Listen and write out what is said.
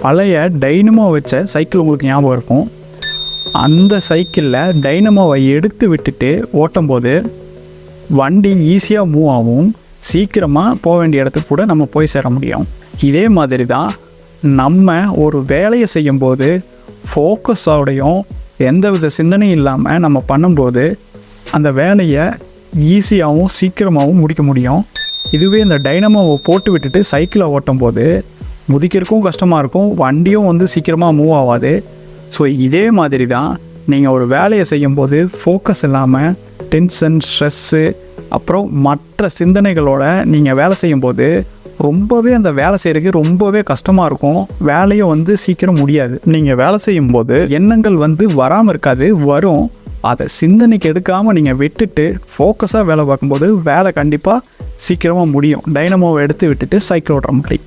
பழைய டைனமோ வச்ச சைக்கிள் உங்களுக்கு ஞாபகம் இருக்கும். அந்த சைக்கிளில் டைனமோவை எடுத்து விட்டுட்டு ஓட்டும்போது வண்டி ஈஸியாக மூவ் ஆகும், சீக்கிரமாக போக வேண்டிய இடத்துக்கு கூட நம்ம போய் சேர முடியும். இதே மாதிரி தான் நம்ம ஒரு வேலையை செய்யும்போது ஃபோக்கஸோடையும் எந்தவித சிந்தனையும் இல்லாமல் நம்ம பண்ணும்போது அந்த வேலையை ஈஸியாகவும் சீக்கிரமாகவும் முடிக்க முடியும். இதுவே இந்த டைனமோவை போட்டு விட்டுட்டு சைக்கிளை ஓட்டும் போது முதிக்கிறதுக்கும் கஷ்டமாக இருக்கும், வண்டியும் சீக்கிரமாக மூவ் ஆகாது. ஸோ இதே மாதிரி தான் நீங்கள் ஒரு வேலையை செய்யும்போது ஃபோக்கஸ் இல்லாமல் டென்ஷன், ஸ்ட்ரெஸ்ஸு, அப்புறம் மற்ற சிந்தனைகளோட நீங்கள் வேலை செய்யும்போது ரொம்பவே அந்த வேலை செய்கிறதுக்கு ரொம்பவே கஷ்டமாக இருக்கும், வேலையும் சீக்கிரம் முடியாது. நீங்கள் வேலை செய்யும்போது எண்ணங்கள் வராமல் இருக்காது, வரும். அதை சிந்தனைக்கு எடுக்காமல் நீங்கள் விட்டுட்டு ஃபோக்கஸாக வேலை பார்க்கும்போது வேலை கண்டிப்பாக சீக்கிரமாக முடியும். டைனமோவை எடுத்து விட்டுட்டு சைக்கிள் ஓட்டுற மாதிரி.